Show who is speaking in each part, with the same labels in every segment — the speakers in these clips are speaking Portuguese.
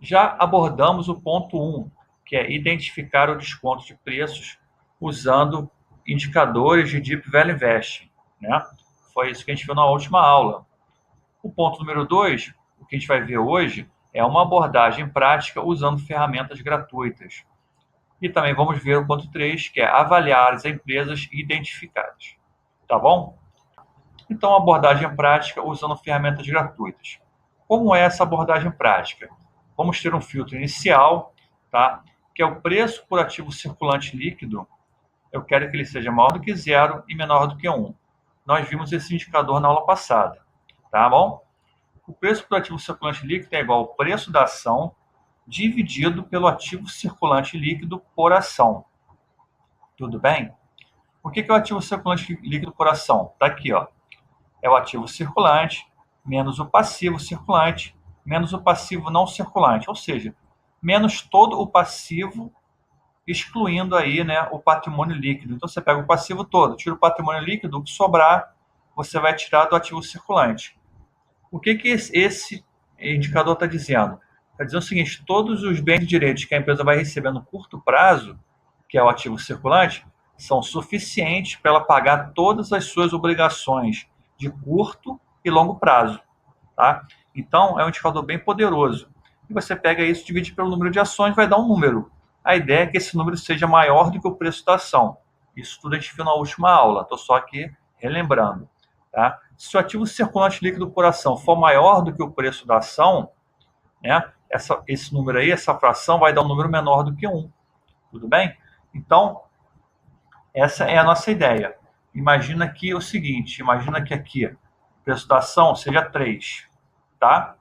Speaker 1: Já abordamos o ponto 1, que é identificar o desconto de preços usando indicadores de Deep Value Investing, né? Foi isso que a gente viu na última aula. O ponto número 2, o que a gente vai ver hoje, é uma abordagem prática usando ferramentas gratuitas. E também vamos ver o ponto 3, que é avaliar as empresas identificadas. Tá bom? Então, abordagem prática usando ferramentas gratuitas. Como é essa abordagem prática? Vamos ter um filtro inicial, tá? Que é o preço por ativo circulante líquido. Eu quero que ele seja maior do que 0 e menor do que 1. Nós vimos esse indicador na aula passada, tá bom? O preço por ativo circulante líquido é igual ao preço da ação dividido pelo ativo circulante líquido por ação. Tudo bem? O que é o ativo circulante líquido por ação? Está aqui, ó. É o ativo circulante menos o passivo circulante menos o passivo não circulante, ou seja, menos todo o passivo, excluindo aí, né, o patrimônio líquido. Então você pega o passivo todo, tira o patrimônio líquido, o que sobrar você vai tirar do ativo circulante. O que esse indicador está dizendo? Está dizendo o seguinte: todos os bens e direitos que a empresa vai receber no curto prazo, que é o ativo circulante, são suficientes para ela pagar todas as suas obrigações de curto e longo prazo. Tá? Então, é um indicador bem poderoso. E você pega isso, divide pelo número de ações, vai dar um número. A ideia é que esse número seja maior do que o preço da ação. Isso tudo a gente viu na última aula, estou só aqui relembrando. Tá? Se o ativo circulante líquido por ação for maior do que o preço da ação, né, esse número aí, essa fração, vai dar um número menor do que 1. Tudo bem? Então, essa é a nossa ideia. Imagina aqui o seguinte, imagina que aqui o preço da ação seja 3, tá?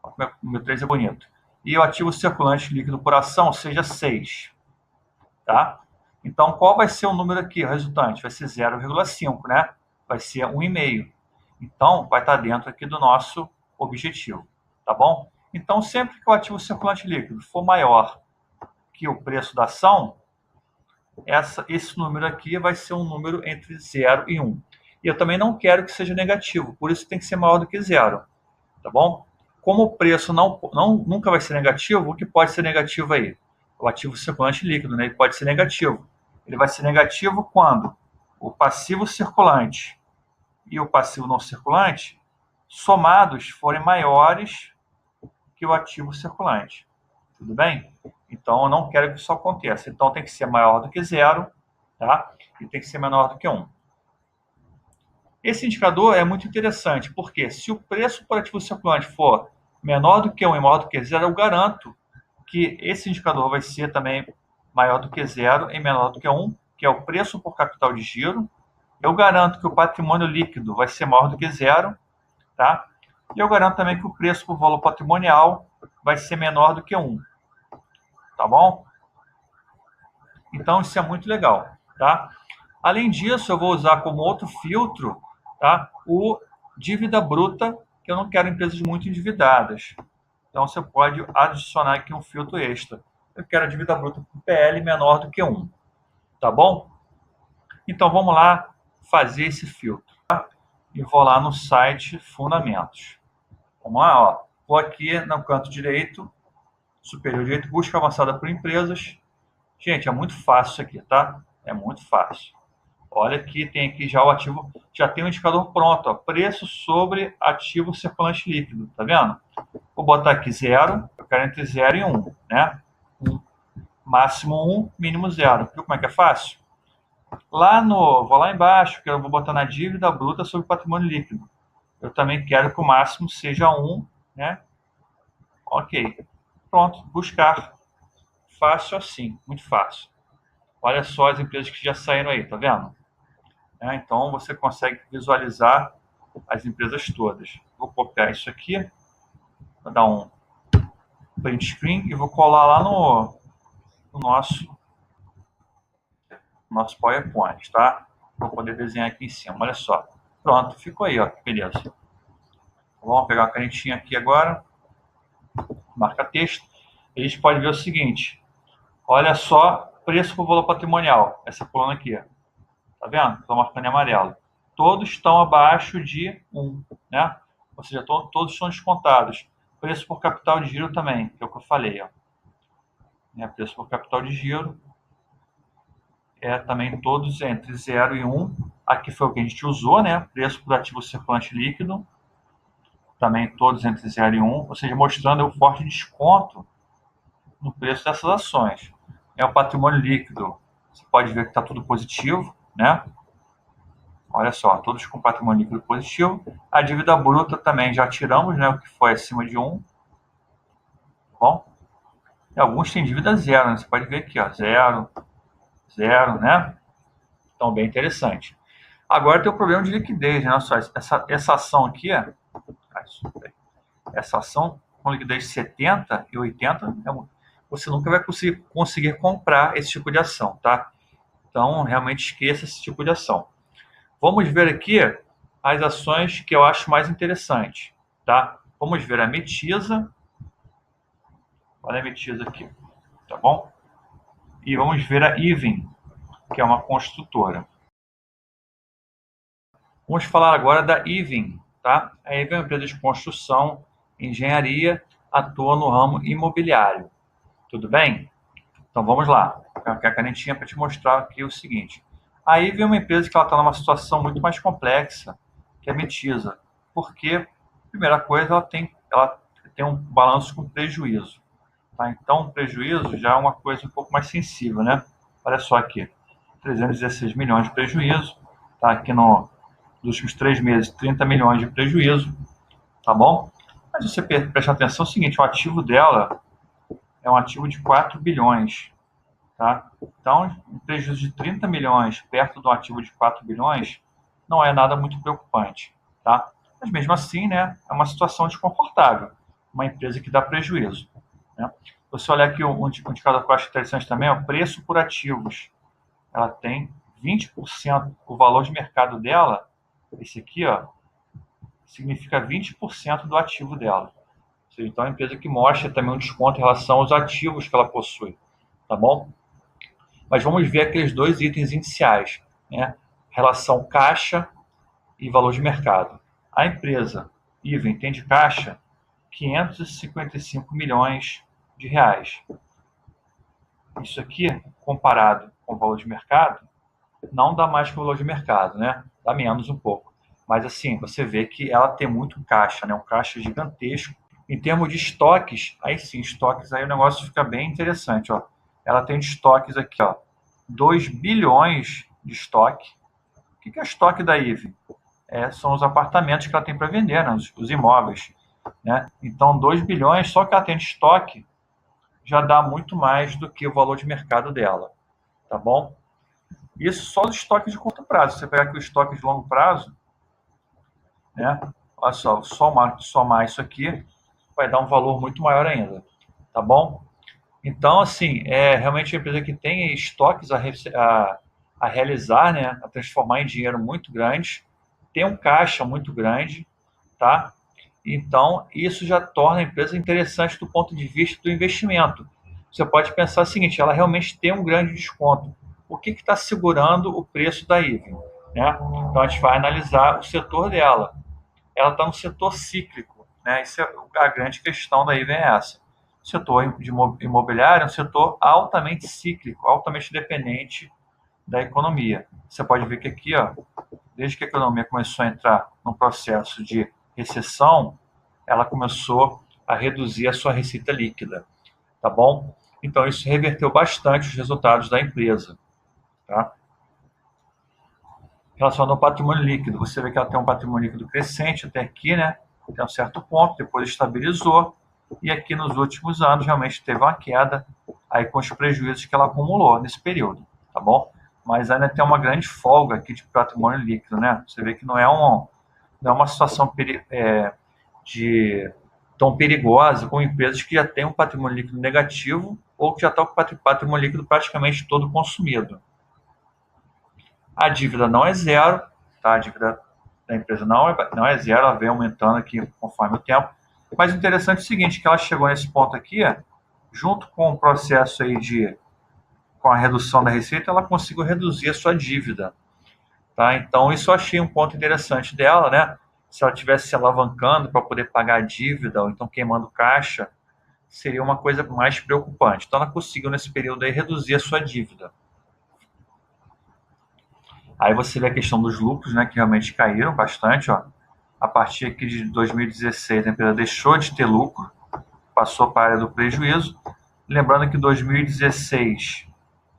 Speaker 1: O meu 3 é bonito. E o ativo circulante líquido por ação seja 6, tá? Então, qual vai ser o número aqui, o resultante? Vai ser 0,5, né? Vai ser 1,5. Então, vai estar dentro aqui do nosso objetivo, tá bom? Então, sempre que o ativo circulante líquido for maior que o preço da ação, esse número aqui vai ser um número entre 0 e 1. E eu também não quero que seja negativo, por isso tem que ser maior do que 0, tá bom? Como o preço nunca vai ser negativo, o que pode ser negativo aí? O ativo circulante líquido, né? Ele pode ser negativo. Ele vai ser negativo quando o passivo circulante e o passivo não circulante somados forem maiores que o ativo circulante. Tudo bem? Então, eu não quero que isso aconteça. Então, tem que ser maior do que 0, tá? E tem que ser menor do que 1. Esse indicador é muito interessante, porque se o preço por ativo circulante for menor do que 1 e maior do que 0, eu garanto que esse indicador vai ser também maior do que 0 e menor do que 1, que é o preço por capital de giro. Eu garanto que o patrimônio líquido vai ser maior do que 0, tá? E eu garanto também que o preço por valor patrimonial vai ser menor do que 1. Tá bom? Então, isso é muito legal, tá? Além disso, eu vou usar como outro filtro, tá, o dívida bruta, que eu não quero empresas muito endividadas. Então, você pode adicionar aqui um filtro extra. Eu quero a dívida bruta com PL menor do que 1. Tá bom? Então, vamos lá fazer esse filtro. Tá? E vou lá no site Fundamentos. Vamos lá, ó. Vou aqui no canto direito, superior direito, busca avançada por empresas. Gente, é muito fácil isso aqui, tá? É muito fácil. Olha aqui, tem aqui já o ativo, já tem o indicador pronto, ó, preço sobre ativo circulante líquido, tá vendo? Vou botar aqui 0, eu quero entre 0 e 1, né? Máximo 1, mínimo 0. Viu como é que é fácil? Vou lá embaixo, que eu vou botar na dívida bruta sobre patrimônio líquido. Eu também quero que o máximo seja 1, né? Ok. Pronto, buscar. Fácil assim, muito fácil. Olha só as empresas que já saíram aí, tá vendo? Então, você consegue visualizar as empresas todas. Vou copiar isso aqui, vou dar um print screen e vou colar lá no nosso PowerPoint, tá? Vou poder desenhar aqui em cima, olha só. Pronto, ficou aí, ó, que beleza. Vamos pegar uma canetinha aqui agora, marca texto. A gente pode ver o seguinte, olha só, preço por valor patrimonial, essa coluna aqui, tá vendo? Estou marcando em amarelo. Todos estão abaixo de 1, né? Ou seja, todos estão descontados. Preço por capital de giro também, que é o que eu falei, ó. Preço por capital de giro também todos entre 0 e 1. Aqui foi o que a gente usou, né? Preço por ativo circulante líquido, também todos entre 0 e 1, ou seja, mostrando o forte desconto no preço dessas ações. O patrimônio líquido, você pode ver que está tudo positivo, né? Olha só, todos com patrimônio líquido positivo. A dívida bruta também já tiramos, né? O que foi acima de 1. Bom, e alguns têm dívida zero, né? Você pode ver aqui, ó, 0, 0, né? Então, bem interessante. Agora tem o problema de liquidez, né? Só essa ação aqui, essa ação com liquidez 70 e 80, você nunca vai conseguir comprar esse tipo de ação, tá? Então, realmente esqueça esse tipo de ação. Vamos ver aqui as ações que eu acho mais interessantes, tá? Vamos ver a Metisa. Olha a Metisa aqui, tá bom? E vamos ver a Even, que é uma construtora. Vamos falar agora da Even, tá? A Even é uma empresa de construção, engenharia, atua no ramo imobiliário. Tudo bem? Então vamos lá. Vou pegar a canetinha para te mostrar aqui o seguinte. A Even é uma empresa que está numa situação muito mais complexa que a Metisa, porque, primeira coisa, ela tem um balanço com prejuízo. Tá? Então, o prejuízo já é uma coisa um pouco mais sensível, né? Olha só aqui, 316 milhões de prejuízo, tá? Aqui nos últimos 3 meses, 30 milhões de prejuízo, tá bom? Mas você presta atenção é o seguinte, o ativo dela é um ativo de 4 bilhões, tá? Então, um prejuízo de 30 milhões perto de um ativo de 4 bilhões não é nada muito preocupante, tá? Mas mesmo assim, né, é uma situação desconfortável, uma empresa que dá prejuízo, né? Você olhar aqui um indicador que eu acho interessante também é o preço por ativos. Ela tem 20%, o valor de mercado dela, esse aqui, ó, significa 20% do ativo dela. Então, é uma empresa que mostra também um desconto em relação aos ativos que ela possui, tá bom? Mas vamos ver aqueles dois itens iniciais, né? Relação caixa e valor de mercado. A empresa Even tem de caixa 555 milhões de reais. Isso aqui, comparado com o valor de mercado, não dá mais que o valor de mercado, né? Dá menos um pouco. Mas assim, você vê que ela tem muito caixa, né? Um caixa gigantesco. Em termos de estoques, aí sim, estoques, aí o negócio fica bem interessante, ó. Ela tem de estoques aqui, ó, 2 bilhões de estoque. O que é estoque da IVE? São os apartamentos que ela tem para vender, né? Os imóveis, né? Então, 2 bilhões, só que ela tem de estoque, já dá muito mais do que o valor de mercado dela, tá bom? Isso só os estoques de curto prazo. Se você pegar aqui o estoque de longo prazo, né? Olha só, somar isso aqui vai dar um valor muito maior ainda, tá bom? Então, assim, é realmente uma empresa que tem estoques a realizar, né? A transformar em dinheiro muito grande, tem um caixa muito grande, tá? Então, isso já torna a empresa interessante do ponto de vista do investimento. Você pode pensar o seguinte, ela realmente tem um grande desconto. O que está segurando o preço da Even? Né? Então, a gente vai analisar o setor dela. Ela está no setor cíclico. Né? Isso é a grande questão da Even, é essa. O setor de imobiliário é um setor altamente cíclico, altamente dependente da economia. Você pode ver que aqui, ó, desde que a economia começou a entrar num processo de recessão, ela começou a reduzir a sua receita líquida, tá bom? Então, isso reverteu bastante os resultados da empresa, tá? Relacionado ao patrimônio líquido, você vê que ela tem um patrimônio líquido crescente até aqui, né? Até um certo ponto, depois estabilizou, e aqui nos últimos anos realmente teve uma queda, aí com os prejuízos que ela acumulou nesse período, tá bom? Mas ainda tem uma grande folga aqui de patrimônio líquido, né? Você vê que não é uma situação tão perigosa como empresas que já têm um patrimônio líquido negativo ou que já estão com o patrimônio líquido praticamente todo consumido. A dívida não é zero, tá? A dívida da empresa não é zero, ela vem aumentando aqui conforme o tempo. Mas o interessante é o seguinte, que ela chegou nesse ponto aqui, junto com o processo aí com a redução da receita, ela conseguiu reduzir a sua dívida, tá? Então, isso eu achei um ponto interessante dela, né? se ela estivesse se alavancando para poder pagar a dívida, ou então queimando caixa, seria uma coisa mais preocupante. Então ela conseguiu nesse período aí reduzir a sua dívida. Aí você vê a questão dos lucros, né, que realmente caíram bastante, ó. A partir aqui de 2016, a empresa deixou de ter lucro, passou para a área do prejuízo. Lembrando que 2016,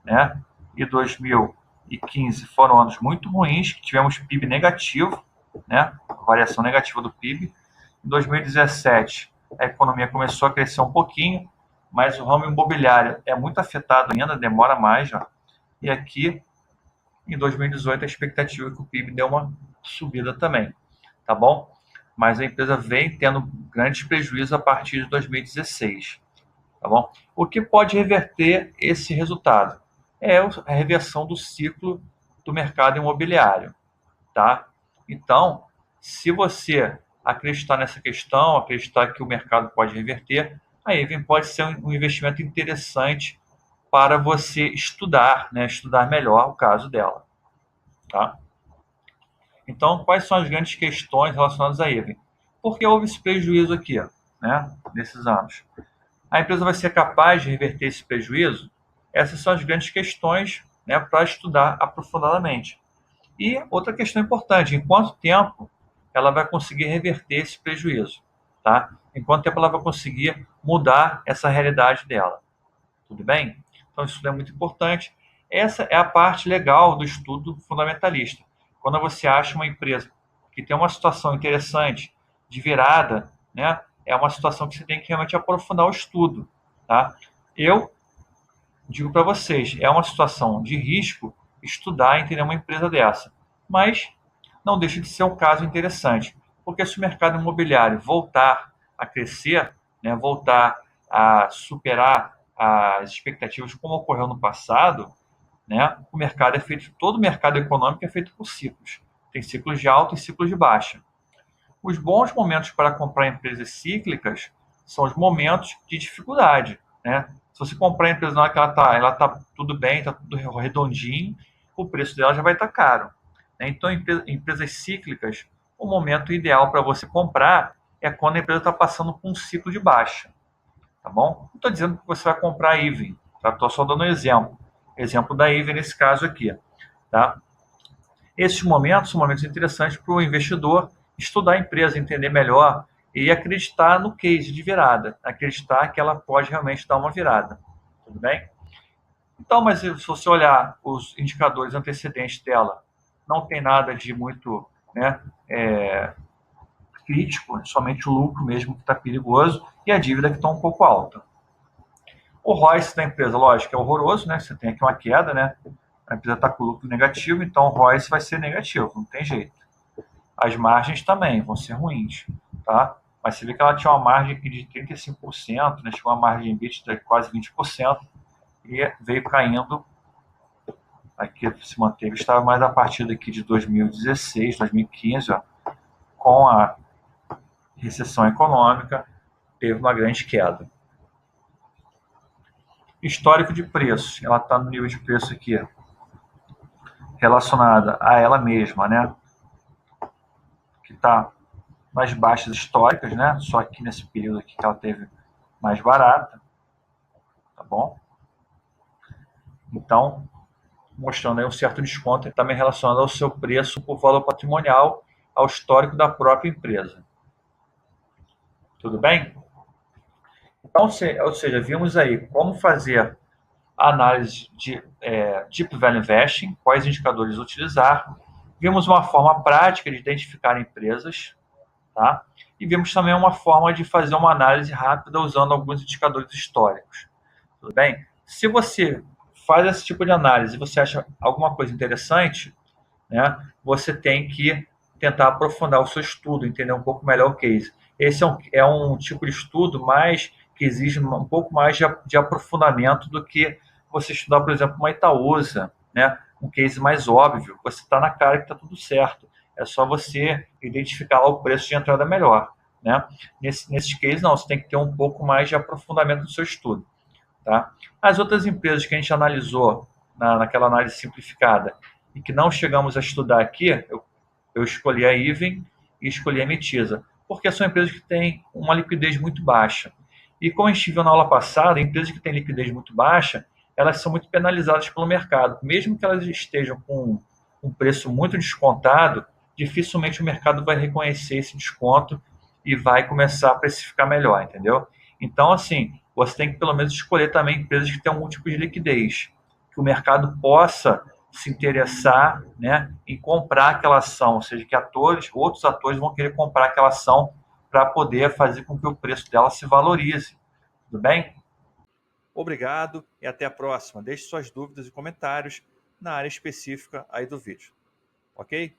Speaker 1: né, e 2015 foram anos muito ruins, que tivemos PIB negativo, né, variação negativa do PIB. Em 2017, a economia começou a crescer um pouquinho, mas o ramo imobiliário é muito afetado ainda, demora mais, ó. E aqui, em 2018, a expectativa é que o PIB dê uma subida também, tá bom? Mas a empresa vem tendo grandes prejuízos a partir de 2016, tá bom? O que pode reverter esse resultado? É a reversão do ciclo do mercado imobiliário, tá? Então, se você acreditar nessa questão, acreditar que o mercado pode reverter, a Even pode ser um investimento interessante para você estudar, né? Estudar melhor o caso dela, tá? Então, quais são as grandes questões relacionadas a Even? Por que houve esse prejuízo aqui, né? Nesses anos? A empresa vai ser capaz de reverter esse prejuízo? Essas são as grandes questões, né, para estudar aprofundadamente. E outra questão importante, em quanto tempo ela vai conseguir reverter esse prejuízo, tá? Em quanto tempo ela vai conseguir mudar essa realidade dela, tudo bem? Então isso é muito importante. Essa é a parte legal do estudo fundamentalista. Quando você acha uma empresa que tem uma situação interessante, de virada, né? É uma situação que você tem que realmente aprofundar o estudo, tá? Eu digo para vocês, é uma situação de risco estudar e entender uma empresa dessa, mas não deixa de ser um caso interessante, porque se o mercado imobiliário voltar a crescer, né, voltar a superar as expectativas como ocorreu no passado, né, o mercado é feito, todo o mercado econômico é feito por ciclos. Tem ciclos de alta e ciclos de baixa. Os bons momentos para comprar empresas cíclicas são os momentos de dificuldade, né? Se você comprar a empresa na hora que ela tá tudo bem, está tudo redondinho, o preço dela já vai estar caro, né? Então, empresas cíclicas, o momento ideal para você comprar é quando a empresa está passando por um ciclo de baixa, tá bom? Não estou dizendo que você vai comprar a Even, tá? Estou só dando um exemplo da Even nesse caso aqui, tá? Esses momentos são momentos interessantes para o investidor estudar a empresa, entender melhor e acreditar no case de virada, acreditar que ela pode realmente dar uma virada. Tudo bem? Então, mas se você olhar os indicadores antecedentes dela, não tem nada de muito, né, crítico, somente o lucro mesmo que está perigoso e a dívida que está um pouco alta. O ROIC da empresa, lógico, é horroroso, né? Você tem aqui uma queda, né? A empresa está com lucro negativo, então o ROIC vai ser negativo, não tem jeito. As margens também vão ser ruins, tá? Mas você vê que ela tinha uma margem aqui de 35%, né? Chegou uma margem EBITDA de quase 20% e veio caindo. Aqui se manteve, estava mais a partir daqui de 2016, 2015, ó, com a recessão econômica, teve uma grande queda. Histórico de preços, ela está no nível de preço aqui, relacionada a ela mesma, né? Que está nas baixas históricas, né? Só aqui nesse período aqui que ela teve mais barata, tá bom? Então, mostrando aí um certo desconto, também relacionado ao seu preço por valor patrimonial, ao histórico da própria empresa. Tudo bem? Então, ou seja, vimos aí como fazer a análise de Deep Value Investing, quais indicadores utilizar. Vimos uma forma prática de identificar empresas, tá? E vimos também uma forma de fazer uma análise rápida usando alguns indicadores históricos. Tudo bem? Se você faz esse tipo de análise e você acha alguma coisa interessante, né, você tem que tentar aprofundar o seu estudo, entender um pouco melhor o case. Esse é um tipo de estudo mais que exige um pouco mais de aprofundamento do que você estudar, por exemplo, uma Itaúsa, né, um case mais óbvio. Você está na cara que está tudo certo. É só você identificar o preço de entrada melhor, né? Nesses cases, não, você tem que ter um pouco mais de aprofundamento do seu estudo, tá? As outras empresas que a gente analisou naquela análise simplificada e que não chegamos a estudar aqui, eu escolhi a Even e escolher a Metisa, porque são empresas que têm uma liquidez muito baixa. E como a gente viu na aula passada, empresas que têm liquidez muito baixa, elas são muito penalizadas pelo mercado. Mesmo que elas estejam com um preço muito descontado, dificilmente o mercado vai reconhecer esse desconto e vai começar a precificar melhor, entendeu? Então, assim, você tem que pelo menos escolher também empresas que tenham múltiplos de liquidez, que o mercado possa se interessar, né, em comprar aquela ação, ou seja, que outros atores vão querer comprar aquela ação para poder fazer com que o preço dela se valorize. Tudo bem? Obrigado e até a próxima. Deixe suas dúvidas e comentários na área específica aí do vídeo. Ok?